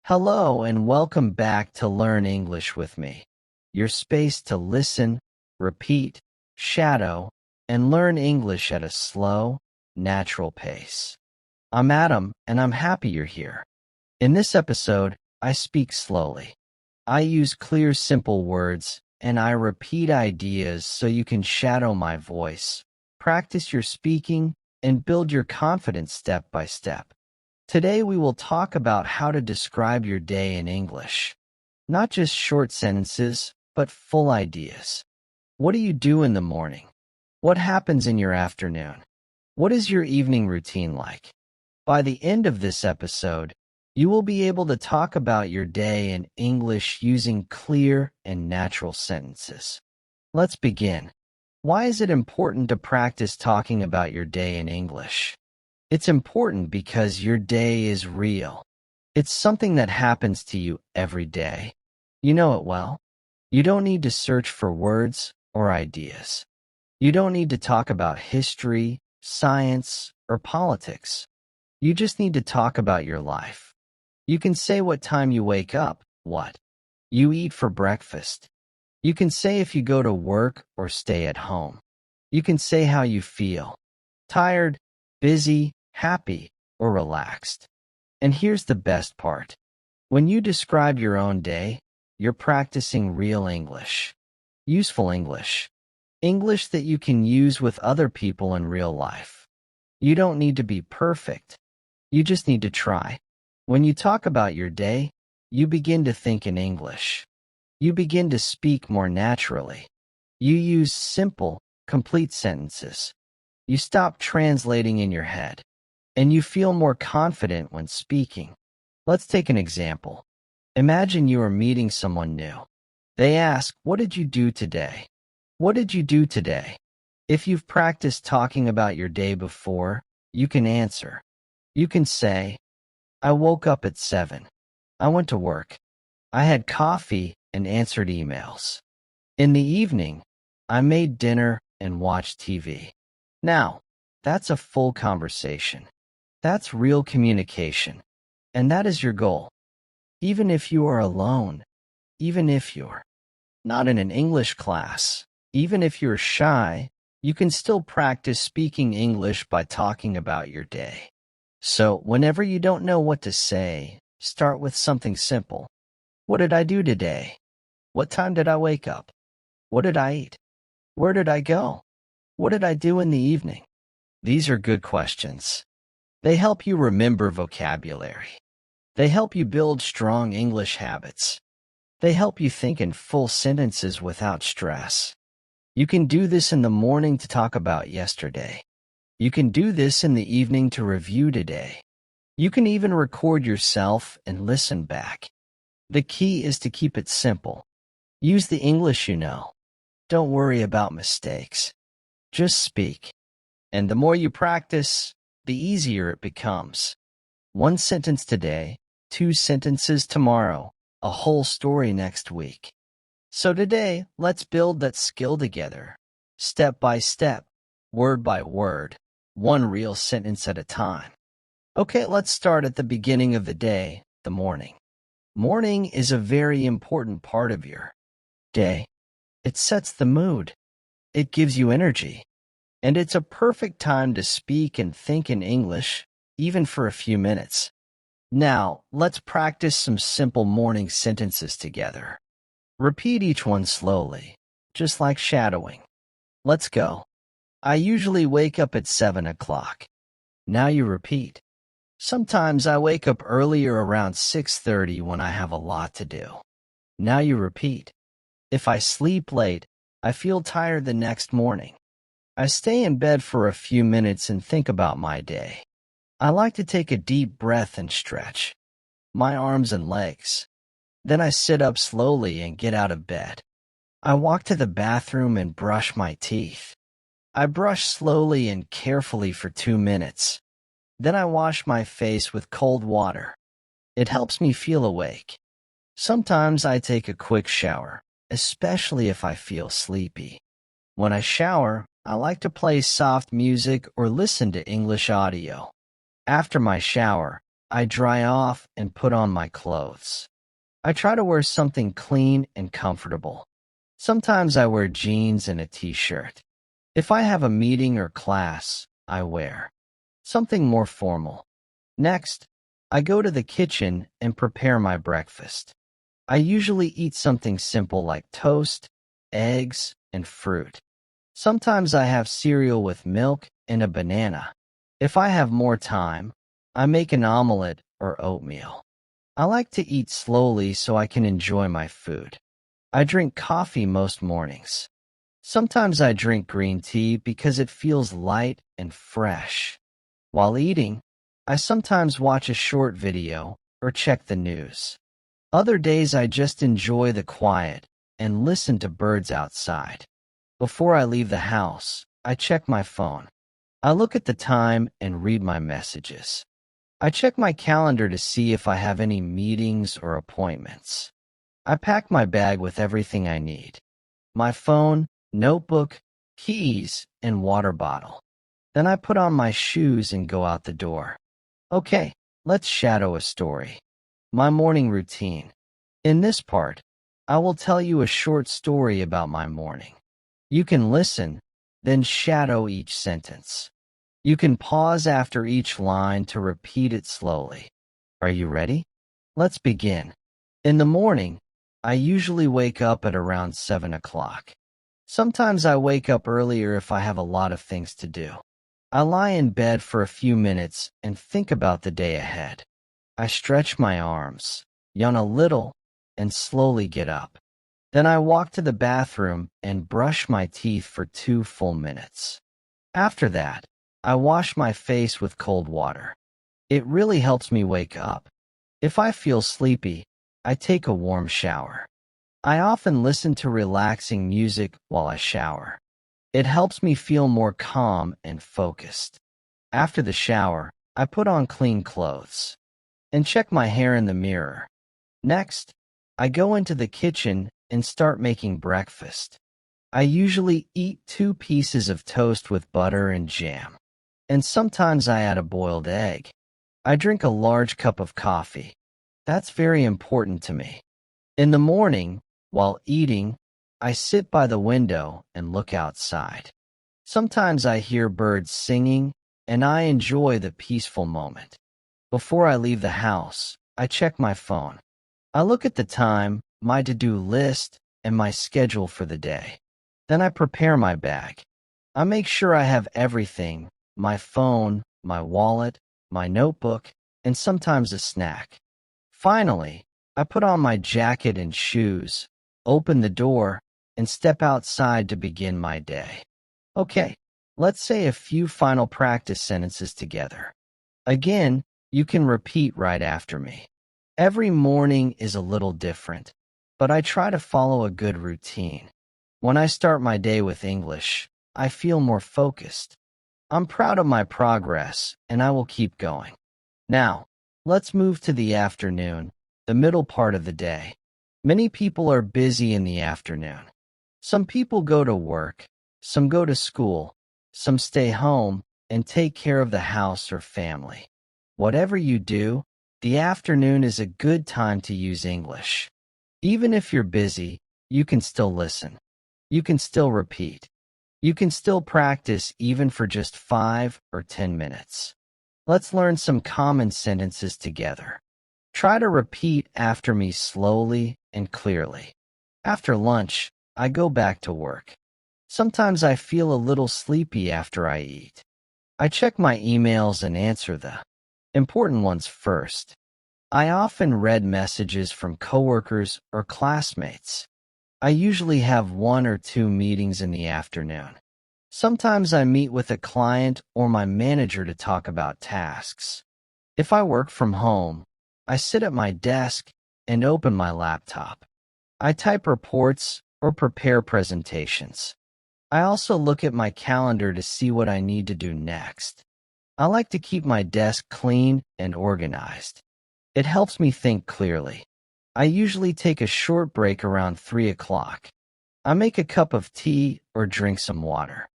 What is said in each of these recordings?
Hello and welcome back to Learn English with me, your space to listen, repeat, shadow, and learn English at a slow, natural pace. I'm Adam, and I'm happy you're here. In this episode, I speak slowly. I use clear, simple words, and I repeat ideas so you can shadow my voice, practice your speaking, and build your confidence step by step. Today we will talk about how to describe your day in English. Not just short sentences, but full ideas. What do you do in the morning? What happens in your afternoon? What is your evening routine like? By the end of this episode, you will be able to talk about your day in English using clear and natural sentences. Let's begin. Why is it important to practice talking about your day in English? It's important because your day is real. It's something that happens to you every day. You know it well. You don't need to search for words or ideas. You don't need to talk about history, science, or politics. You just need to talk about your life. You can say what time you wake up, what you eat for breakfast. You can say if you go to work or stay at home. You can say how you feel. Tired, busy, happy, or relaxed. And here's the best part. When you describe your own day, you're practicing real English. Useful English. English that you can use with other people in real life. You don't need to be perfect. You just need to try. When you talk about your day, you begin to think in English. You begin to speak more naturally. You use simple, complete sentences. You stop translating in your head. And you feel more confident when speaking. Let's take an example. Imagine you are meeting someone new. They ask, "What did you do today?" What did you do today? If you've practiced talking about your day before, you can answer. You can say, "I woke up at 7. I went to work. I had coffee and answered emails. In the evening, I made dinner and watched TV." Now, that's a full conversation. That's real communication. And that is your goal. Even if you are alone, even if you're not in an English class, even if you're shy, you can still practice speaking English by talking about your day. So, whenever you don't know what to say, start with something simple. What did I do today? What time did I wake up? What did I eat? Where did I go? What did I do in the evening? These are good questions. They help you remember vocabulary. They help you build strong English habits. They help you think in full sentences without stress. You can do this in the morning to talk about yesterday. You can do this in the evening to review today. You can even record yourself and listen back. The key is to keep it simple. Use the English you know. Don't worry about mistakes. Just speak. And the more you practice, the easier it becomes. One sentence today, 2 sentences tomorrow, a whole story next week. So today, let's build that skill together. Step by step, word by word, one real sentence at a time. Okay, let's start at the beginning of the day, the morning. Morning is a very important part of your day. It sets the mood. It gives you energy. And it's a perfect time to speak and think in English, even for a few minutes. Now, let's practice some simple morning sentences together. Repeat each one slowly, just like shadowing. Let's go. I usually wake up at 7 o'clock. Now you repeat. Sometimes I wake up earlier around 6:30 when I have a lot to do. Now you repeat. If I sleep late, I feel tired the next morning. I stay in bed for a few minutes and think about my day. I like to take a deep breath and stretch my arms and legs. Then I sit up slowly and get out of bed. I walk to the bathroom and brush my teeth. I brush slowly and carefully for 2 minutes. Then I wash my face with cold water. It helps me feel awake. Sometimes I take a quick shower, especially if I feel sleepy. When I shower, I like to play soft music or listen to English audio. After my shower, I dry off and put on my clothes. I try to wear something clean and comfortable. Sometimes I wear jeans and a t-shirt. If I have a meeting or class, I wear something more formal. Next, I go to the kitchen and prepare my breakfast. I usually eat something simple like toast, eggs, and fruit. Sometimes I have cereal with milk and a banana. If I have more time, I make an omelet or oatmeal. I like to eat slowly so I can enjoy my food. I drink coffee most mornings. Sometimes I drink green tea because it feels light and fresh. While eating, I sometimes watch a short video or check the news. Other days I just enjoy the quiet and listen to birds outside. Before I leave the house, I check my phone. I look at the time and read my messages. I check my calendar to see if I have any meetings or appointments. I pack my bag with everything I need: my phone, notebook, keys, and water bottle. Then I put on my shoes and go out the door. Okay, let's shadow a story. My morning routine. In this part, I will tell you a short story about my morning. You can listen, then shadow each sentence. You can pause after each line to repeat it slowly. Are you ready? Let's begin. In the morning, I usually wake up at around 7 o'clock. Sometimes I wake up earlier if I have a lot of things to do. I lie in bed for a few minutes and think about the day ahead. I stretch my arms, yawn a little, and slowly get up. Then I walk to the bathroom and brush my teeth for 2 full minutes. After that, I wash my face with cold water. It really helps me wake up. If I feel sleepy, I take a warm shower. I often listen to relaxing music while I shower. It helps me feel more calm and focused. After the shower, I put on clean clothes and check my hair in the mirror. Next, I go into the kitchen and start making breakfast. I usually eat 2 pieces of toast with butter and jam, and sometimes I add a boiled egg. I drink a large cup of coffee. That's very important to me. In the morning, while eating, I sit by the window and look outside. Sometimes I hear birds singing, and I enjoy the peaceful moment. Before I leave the house, I check my phone. I look at the time, my to-do list, and my schedule for the day. Then I prepare my bag. I make sure I have everything: my phone, my wallet, my notebook, and sometimes a snack. Finally, I put on my jacket and shoes, open the door, and step outside to begin my day. Okay, let's say a few final practice sentences together. Again, you can repeat right after me. Every morning is a little different, but I try to follow a good routine. When I start my day with English, I feel more focused. I'm proud of my progress, and I will keep going. Now, let's move to the afternoon, the middle part of the day. Many people are busy in the afternoon. Some people go to work, some go to school, some stay home and take care of the house or family. Whatever you do, the afternoon is a good time to use English. Even if you're busy, you can still listen. You can still repeat. You can still practice even for just 5 or 10 minutes. Let's learn some common sentences together. Try to repeat after me slowly and clearly. After lunch, I go back to work. Sometimes I feel a little sleepy after I eat. I check my emails and answer the important ones first. I often read messages from coworkers or classmates. I usually have 1 or 2 meetings in the afternoon. Sometimes I meet with a client or my manager to talk about tasks. If I work from home, I sit at my desk and open my laptop. I type reports or prepare presentations. I also look at my calendar to see what I need to do next. I like to keep my desk clean and organized. It helps me think clearly. I usually take a short break around 3 o'clock. I make a cup of tea or drink some water.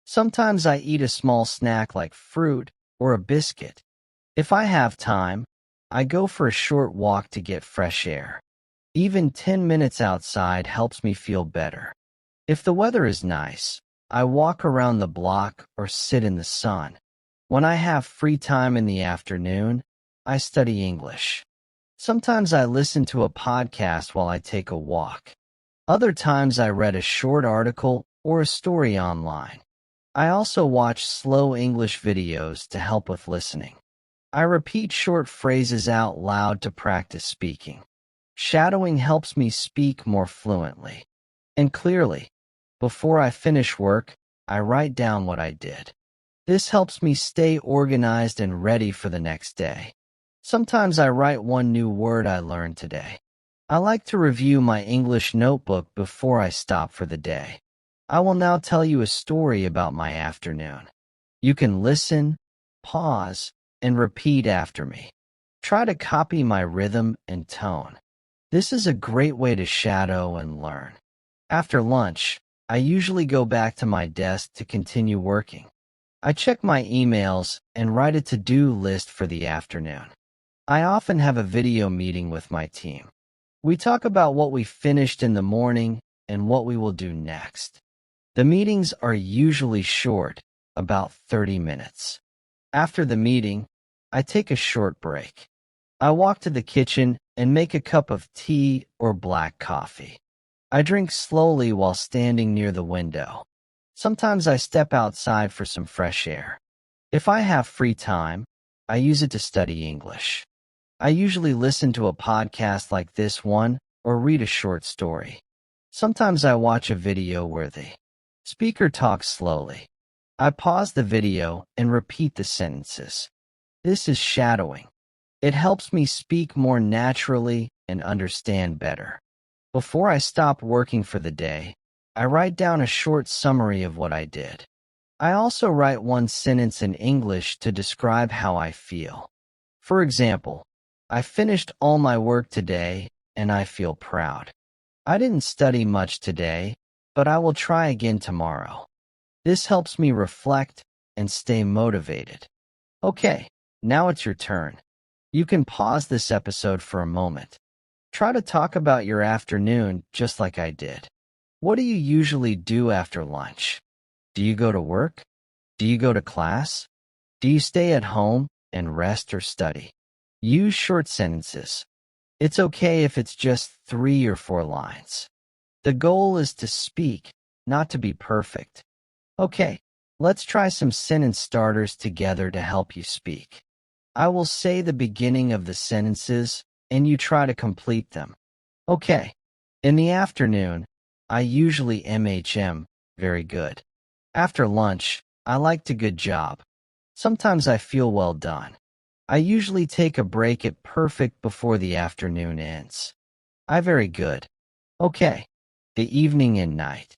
Sometimes I eat a small snack like fruit or a biscuit. If I have time, I go for a short walk to get fresh air. Even 10 minutes outside helps me feel better. If the weather is nice, I walk around the block or sit in the sun. When I have free time in the afternoon, I study English. Sometimes I listen to a podcast while I take a walk. Other times I read a short article or a story online. I also watch slow English videos to help with listening. I repeat short phrases out loud to practice speaking. Shadowing helps me speak more fluently and clearly. Before I finish work, I write down what I did. This helps me stay organized and ready for the next day. Sometimes I write one new word I learned today. I like to review my English notebook before I stop for the day. I will now tell you a story about my afternoon. You can listen, pause, and repeat after me. Try to copy my rhythm and tone. This is a great way to shadow and learn. After lunch, I usually go back to my desk to continue working. I check my emails and write a to-do list for the afternoon. I often have a video meeting with my team. We talk about what we finished in the morning and what we will do next. The meetings are usually short, about 30 minutes. After the meeting, I take a short break. I walk to the kitchen and make a cup of tea or black coffee. I drink slowly while standing near the window. Sometimes I step outside for some fresh air. If I have free time, I use it to study English. I usually listen to a podcast like this one or read a short story. Sometimes I watch a video where the speaker talks slowly. I pause the video and repeat the sentences. This is shadowing. It helps me speak more naturally and understand better. Before I stop working for the day, I write down a short summary of what I did. I also write one sentence in English to describe how I feel. For example, I finished all my work today and I feel proud. I didn't study much today, but I will try again tomorrow. This helps me reflect and stay motivated. Okay, now it's your turn. You can pause this episode for a moment. Try to talk about your afternoon just like I did. What do you usually do after lunch? Do you go to work? Do you go to class? Do you stay at home and rest or study? Use short sentences. It's okay if it's just 3 or 4 lines. The goal is to speak, not to be perfect. Okay, let's try some sentence starters together to help you speak. I will say the beginning of the sentences, and you try to complete them. Okay, in the afternoon, I usually MHM, very good. After lunch, I liked a good job. Sometimes I feel well done. I usually take a break at perfect before the afternoon ends. I very good. Okay, the evening and night.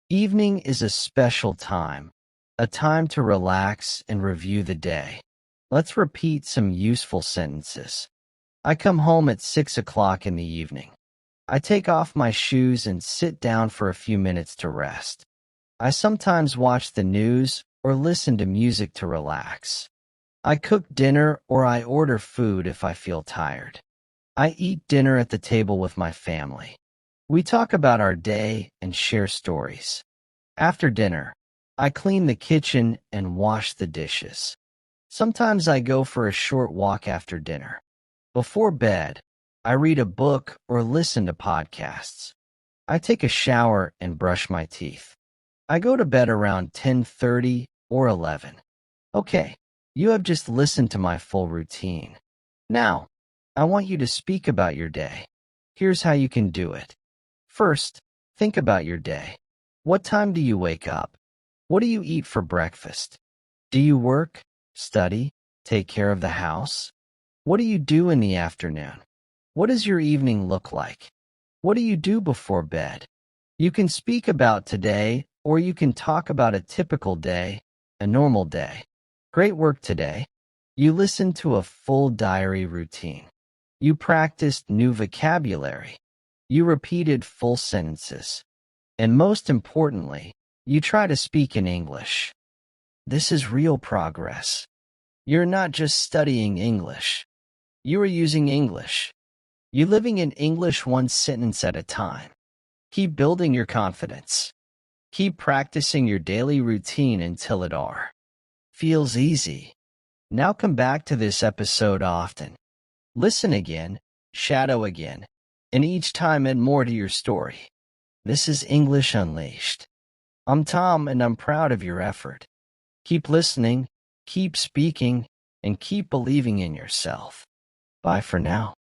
Evening is a special time, a time to relax and review the day. Let's repeat some useful sentences. I come home at 6 o'clock in the evening. I take off my shoes and sit down for a few minutes to rest. I sometimes watch the news or listen to music to relax. I cook dinner or I order food if I feel tired. I eat dinner at the table with my family. We talk about our day and share stories. After dinner, I clean the kitchen and wash the dishes. Sometimes I go for a short walk after dinner. Before bed, I read a book or listen to podcasts. I take a shower and brush my teeth. I go to bed around 10:30 or 11. Okay, you have just listened to my full routine. Now, I want you to speak about your day. Here's how you can do it. First, think about your day. What time do you wake up? What do you eat for breakfast? Do you work, study, take care of the house? What do you do in the afternoon? What does your evening look like? What do you do before bed? You can speak about today, or you can talk about a typical day, a normal day. Great work today. You listened to a full diary routine. You practiced new vocabulary. You repeated full sentences. And most importantly, you try to speak in English. This is real progress. You're not just studying English. You are using English. You're living in English one sentence at a time. Keep building your confidence. Keep practicing your daily routine until it feels easy. Now come back to this episode often. Listen again, shadow again, and each time add more to your story. This is English Unleashed. I'm Tom, and I'm proud of your effort. Keep listening, keep speaking, and keep believing in yourself. Bye for now.